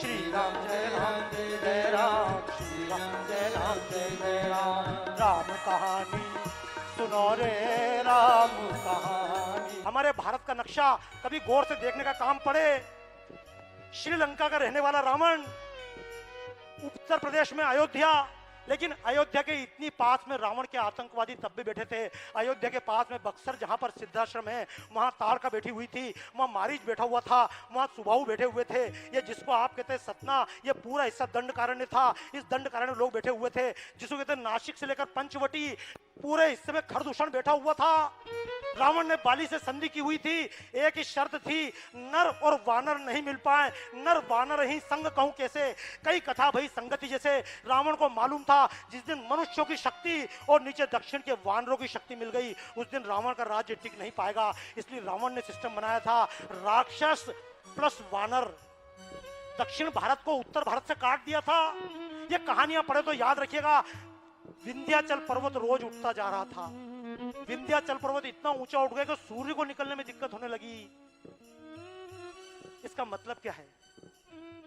श्री राम जय राम जय जय राम, श्री राम जय राम जय जय राम। राम कहानी सुनो रे राम कहानी। हमारे भारत का नक्शा कभी गौर से देखने का काम पड़े। श्रीलंका का रहने वाला रावण, उत्तर प्रदेश में अयोध्या, लेकिन अयोध्या के इतनी पास में रावण के आतंकवादी तब भी बैठे थे। अयोध्या के पास में बक्सर, जहां पर सिद्धाश्रम है, वहां ताड़का बैठी हुई थी, वहां मारीच बैठा हुआ था, वहां सुबाहु बैठे हुए थे। ये जिसको आप कहते हैं सतना, ये पूरा हिस्सा दंडकारण्य था। इस दंडकारण्य में लोग बैठे हुए थे। जिसको कहते हैं नासिक से लेकर पंचवटी, पूरे हिस्से में खरदूषण बैठा हुआ था। रावण ने बाली से संधि की हुई थी। एक ही शर्त थी, नर और वानर नहीं मिल पाए, नर वानर ही संग कहूं कैसे। कई कथा भई संगति जैसे। रावण को मालूम था जिस दिन मनुष्यों की शक्ति और नीचे दक्षिण के वानरों की शक्ति मिल गई, उस दिन रावण का राज्य टिक नहीं पाएगा। इसलिए रावण ने सिस्टम बनाया था, राक्षस प्लस वानर। दक्षिण भारत को उत्तर भारत से काट दिया था। ये कहानियां पढ़े तो याद रखिएगा। विंध्याचल पर्वत रोज उठता जा रहा था। विंध्याचल पर्वत इतना ऊंचा उठ गया कि सूर्य को निकलने में दिक्कत होने लगी। इसका मतलब क्या है?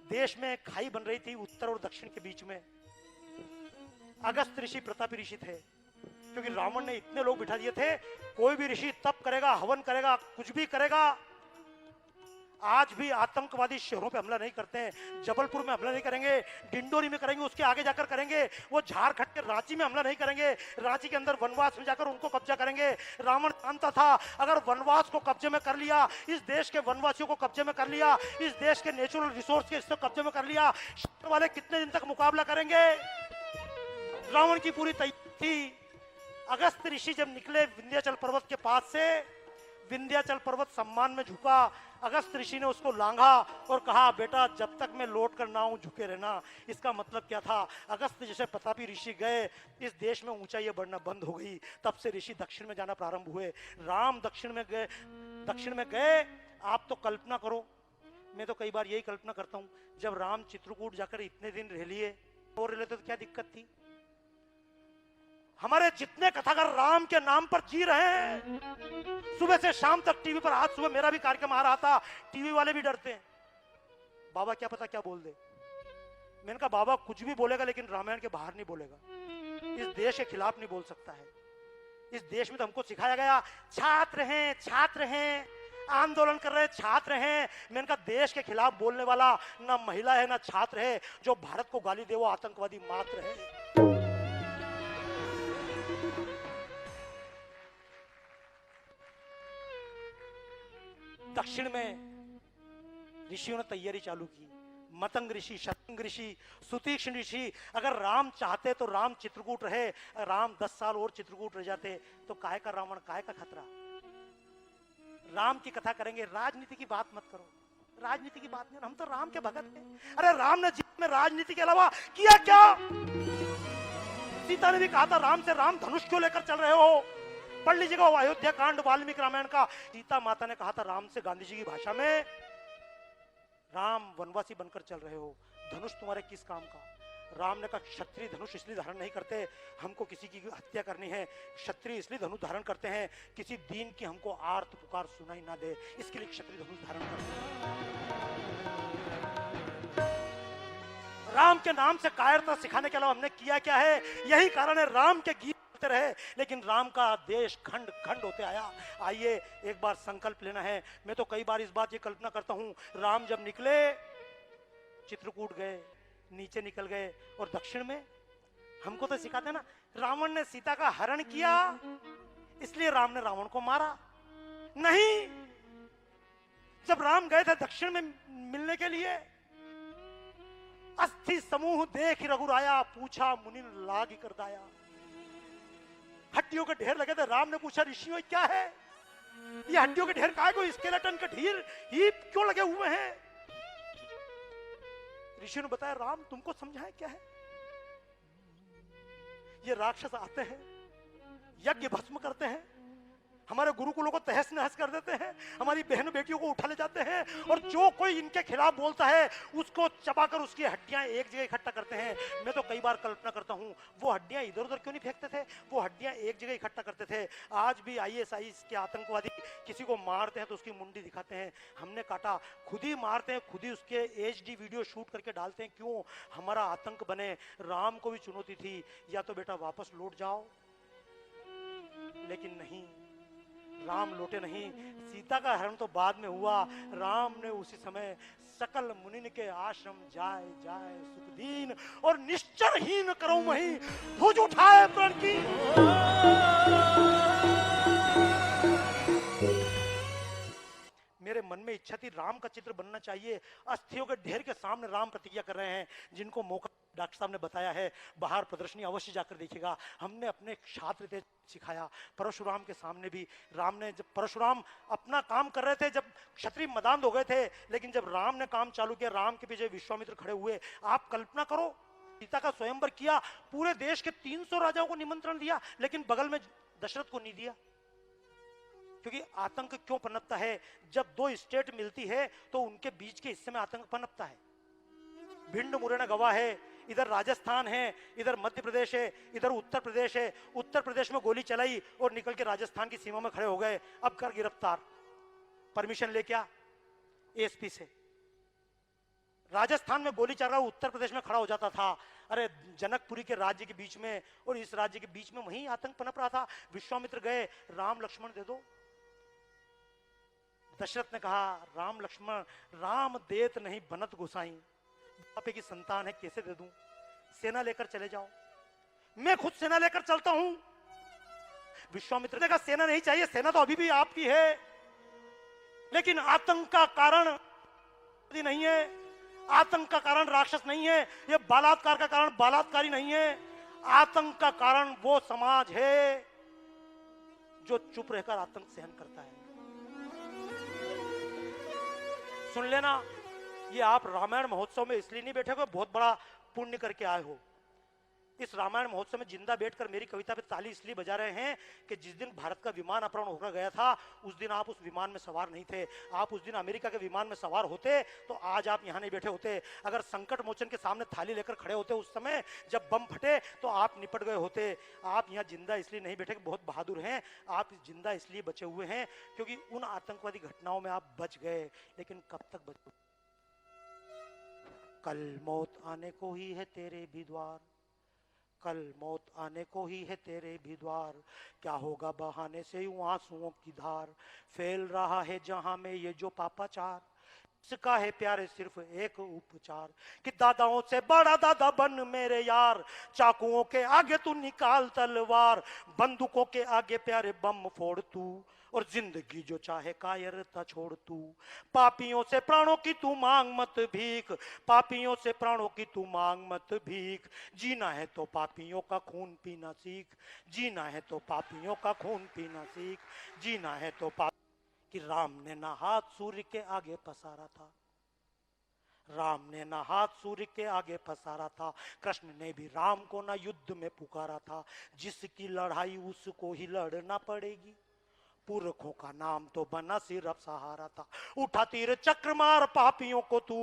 देश में खाई बन रही थी उत्तर और दक्षिण के बीच में। अगस्त ऋषि प्रतापी ऋषि थे, क्योंकि रावण ने इतने लोग बिठा दिए थे। कोई भी ऋषि तप करेगा, हवन करेगा, कुछ भी करेगा। आज भी आतंकवादी शहरों पे हमला नहीं करते हैं। जबलपुर में हमला नहीं करेंगे, डिंडोरी में करेंगे, उसके आगे जाकर करेंगे। वो झारखंड के रांची में हमला नहीं करेंगे, रांची के अंदर वनवास में जाकर उनको कब्जा करेंगे। रावण जानता था अगर वनवास को कब्जे में कर लिया, इस देश के वनवासियों को कब्जे में कर लिया, इस देश के नेचुरल रिसोर्स के कब्जे में कर लिया, शहर वाले कितने दिन तक मुकाबला करेंगे? रावण की पूरी तैयारी थी। अगस्त ऋषि जब निकले विंध्याचल पर्वत के पास से, विंध्याचल पर्वत सम्मान में झुका। अगस्त ऋषि ने उसको लांघा और कहा, बेटा जब तक मैं लौट कर ना आऊं झुके रहना। इसका मतलब क्या था? अगस्त जैसे प्रतापी ऋषि गए, इस देश में ऊंचाई बढ़ना बंद हो गई। तब से ऋषि दक्षिण में जाना प्रारंभ हुए। राम दक्षिण में गए। आप तो कल्पना करो, मैं तो कई बार यही कल्पना करता हूं, जब राम चित्रकूट जाकर इतने दिन रह लिए और रह लेते तो क्या दिक्कत थी? हमारे जितने कथाकार राम के नाम पर जी रहे हैं, सुबह से शाम तक टीवी पर। आज सुबह मेरा भी कार्यक्रम आ रहा था, टीवी वाले भी डरते हैं, बाबा क्या पता क्या बोल दे। मैंने कहा बाबा कुछ भी बोलेगा लेकिन रामायण के बाहर नहीं बोलेगा, इस देश के खिलाफ नहीं बोल सकता है। इस देश में तो हमको सिखाया गया छात्र हैं, आंदोलन कर रहे छात्र हैं। मैंने कहा देश के खिलाफ बोलने वाला ना महिला है ना छात्र है। जो भारत को गाली दे वो आतंकवादी मात्र है। दक्षिण में ऋषियों ने तैयारी चालू की। मतंग ऋषि, शतंग ऋषि, सुतीक्ष्ण ऋषि। अगर राम चाहते तो राम चित्रकूट रहे, राम 10 साल और चित्रकूट रह जाते तो काय का रावण, काय का खतरा। राम की कथा करेंगे, राजनीति की बात मत करो। राजनीति की बात नहीं, हम तो राम के भगत हैं। अरे राम ने जीवन में राजनीति के अलावा किया क्या? सीता ने भी कहा था राम से, राम धनुष क्यों लेकर चल रहे हो? पढ़ लीजिएगा अयोध्या कांड वाल्मीकि रामायण का। सीता माता ने कहा था राम से, गांधी जी की भाषा में, राम वनवासी बनकर चल रहे हो, धनुष तुम्हारे किस काम का? राम ने कहा क्षत्रिय धनुष इसलिए धारण नहीं करते, हमको किसी की हत्या करनी है। क्षत्रिय इसलिए धनुष धारण करते हैं किसी दीन की हमको आर्त पुकार सुनाई ना दे, इसके लिए क्षत्रिय धनुष धारण करते हैं। राम के नाम से कायरता सिखाने के अलावा हमने किया क्या है? यही कारण है राम के गीत रहे, लेकिन राम का देश खंड खंड होते आया। आइए एक बार संकल्प लेना है। मैं तो कई बार इस बात की कल्पना करता हूं, राम जब निकले चित्रकूट गए, नीचे निकल गए, और दक्षिण में हमको तो सिखाते ना, रावण ने सीता का हरण किया इसलिए राम ने रावण को मारा। नहीं, जब राम गए थे दक्षिण में मिलने के लिए, अस्थि समूह देख रघुराया, पूछा मुनि लाग कर दाया। हड्डियों के ढेर लगे थे। राम ने पूछा ऋषियों क्या है ये हड्डियों के ढेर? काहे को स्केलेटन के ढेर हीप क्यों लगे हुए हैं? ऋषि ने बताया राम तुमको समझाए क्या है? ये राक्षस आते हैं, यज्ञ भस्म करते हैं, हमारे गुरुकुलों को तहस नहस कर देते हैं, हमारी बहन बेटियों को उठा ले जाते हैं, और जो कोई इनके खिलाफ बोलता है उसको चबाकर उसकी हड्डियां एक जगह इकट्ठा करते हैं। मैं तो कई बार कल्पना करता हूं वो हड्डियां इधर उधर क्यों नहीं फेंकते थे, वो हड्डियां एक जगह इकट्ठा करते थे। आज भी ISIS के आतंकवादी किसी को मारते हैं तो उसकी मुंडी दिखाते हैं, हमने काटा, खुद ही मारते हैं, खुद ही उसके HD वीडियो शूट करके डालते हैं। क्यों? हमारा आतंक बने। राम को भी चुनौती थी, या तो बेटा वापस लौट जाओ, लेकिन नहीं, राम लौटे नहीं। सीता का हरण तो बाद में हुआ, राम ने उसी समय सकल मुनिन के आश्रम जाए जाए सुखदीन और निश्चरहीन करो मही भुज उठाए प्रण की। मेरे मन में इच्छा थी राम का चित्र बनना चाहिए। अस्थियों के ढेर के सामने राम प्रतिज्ञा कर रहे हैं, जिनको मौका डॉक्टर साहब ने बताया है, बाहर प्रदर्शनी अवश्य जाकर देखिएगा। हमने अपने छात्र थे सिखाया, परशुराम के सामने भी राम ने, जब परशुराम अपना काम कर रहे थे, जब क्षत्रिय मदान हो गए थे, लेकिन जब राम ने काम चालू किया, राम के पीछे विश्वामित्र खड़े हुए। आप कल्पना करो, सीता का स्वयंवर किया, पूरे देश के 300 राजाओं को निमंत्रण दिया, लेकिन बगल में दशरथ को नहीं दिया। क्योंकि आतंक क्यों पनपता है? जब दो स्टेट मिलती है तो उनके बीच के हिस्से में आतंक पनपता है। भिंड मुरैना गवाह है, इधर राजस्थान है, इधर मध्य प्रदेश है, इधर उत्तर प्रदेश है। उत्तर प्रदेश में गोली चलाई और निकल के राजस्थान की सीमा में खड़े हो गए। अब कर गिरफ्तार, परमिशन ले क्या? ASP से। राजस्थान में गोली चल रहा, उत्तर प्रदेश में खड़ा हो जाता था। अरे जनकपुरी के राज्य के बीच में और इस राज्य के बीच में वहीं आतंक पनप रहा था। विश्वामित्र गए, राम लक्ष्मण दे दो। दशरथ ने कहा, राम लक्ष्मण, राम देत नहीं बनत गोसाई, बापे की संतान है, कैसे दे दूं? सेना लेकर चले जाओ। मैं खुद सेना लेकर चलता हूं। विश्वामित्र ने कहा, सेना नहीं चाहिए, सेना तो अभी भी आपकी है, लेकिन आतंक का कारण नहीं है, आतंक का कारण राक्षस नहीं है, यह बलात्कार का कारण बलात्कारी नहीं है। आतंक का कारण वो समाज है जो चुप रहकर आतंक सहन करता है। सुन लेना, ये आप रामायण महोत्सव में इसलिए नहीं बैठे हो, बहुत बड़ा पुण्य करके आए हो। इस रामायण महोत्सव में जिंदा बैठकर मेरी कविता पे ताली इसलिए बजा रहे हैं कि जिस दिन भारत का विमान अपहरण होकर गया था, उस दिन आप उस विमान में सवार नहीं थे। आप उस दिन अमेरिका के विमान में सवार होते तो आज आप यहां नहीं बैठे होते। अगर संकट मोचन के सामने थाली लेकर खड़े होते उस समय जब बम फटे, तो आप निपट गए होते। आप यहाँ जिंदा इसलिए नहीं बैठे, बहुत बहादुर हैं आप। जिंदा इसलिए बचे हुए हैं क्योंकि उन आतंकवादी घटनाओं में आप बच गए, लेकिन कब तक बचे? कल मौत आने को ही है तेरे भी द्वार, कल मौत आने को ही है तेरे भी द्वार, क्या होगा बहाने से यूं आंसुओं की धार, फैल रहा है जहां में ये जो पापाचार, इसका है प्यारे सिर्फ एक उपचार, कि दादाओं से बड़ा दादा बन मेरे यार, चाकुओं के आगे तू निकाल तलवार, बंदूकों के आगे प्यारे बम फोड़ तू, और जिंदगी जो चाहे कायरता छोड़ तू, पापियों से प्राणों की तू मांग मत भीख, पापियों से प्राणों की तू मांग मत भीख, जीना है तो पापियों का खून पीना सीख, जीना है तो पापियों का खून पीना सीख, जीना है तो कि राम ने ना हाथ सूर्य के आगे पसारा था, राम ने ना हाथ सूर्य के आगे पसारा था, कृष्ण ने भी राम को ना युद्ध में पुकारा था, जिसकी लड़ाई उसको ही लड़ना पड़ेगी, पुरखों का नाम तो बना सिर्फ सहारा था, उठा तीर चक्र मार पापियों को तू,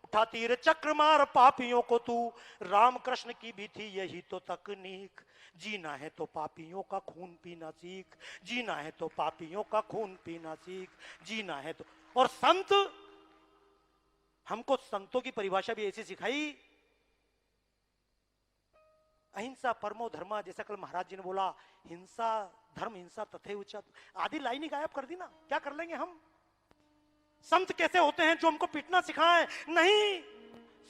उठा तीर चक्र मार पापियों को तू, राम कृष्ण की भी थी यही तो तकनीक, जीना है तो पापियों का खून पीना सीख, जीना है तो पापियों का खून पीना सीख, जीना है तो। और संत, हमको संतों की परिभाषा भी ऐसी सिखाई, अहिंसा परमो धर्मा, जैसा कल महाराज जी ने बोला, हिंसा धर्म हिंसा तथे उच्चत, आधी लाइन ही गायब कर दी ना, क्या कर लेंगे हम? संत कैसे होते हैं जो हमको पीटना सिखाएं? नहीं,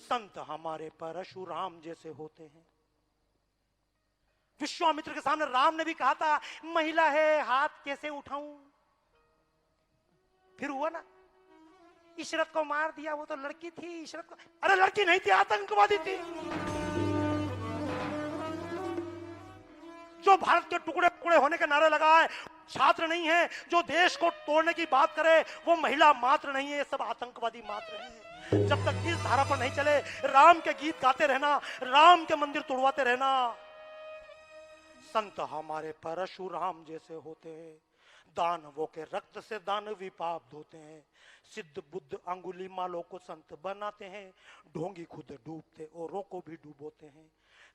संत हमारे परशुराम जैसे होते हैं। विश्वामित्र के सामने राम ने भी कहा था, महिला है हाथ कैसे उठाऊं, फिर हुआ ना, इशरत को मार दिया, वो तो लड़की थी, इशरत को, अरे लड़की नहीं थी, आतंकवादी थी। जो भारत के टुकड़े टुकड़े होने के नारे लगाए, छात्र नहीं है। जो देश को तोड़ने की बात करे, वो महिला मात्र नहीं है, ये सब आतंकवादी मात्र है। जब तक इस धारा पर नहीं चले, राम के गीत गाते रहना, राम के मंदिर तोड़वाते रहना। संत हमारे परशुराम जैसे होते हैं, दानवों के रक्त से दानवी पाप धोते हैं, सिद्ध बुद्ध अंगुली मालों को संत बनाते हैं, ढोंगी खुद डूबते औरों को भी डूबोते हैं।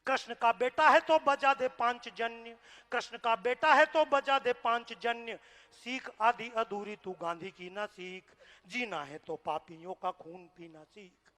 कृष्ण का बेटा है तो बजा दे पांचजन्य, कृष्ण का बेटा है तो बजा दे पांचजन्य, सीख आदि अधूरी तू गांधी की ना सीख, जीना है तो पापियों का खून पीना सीख।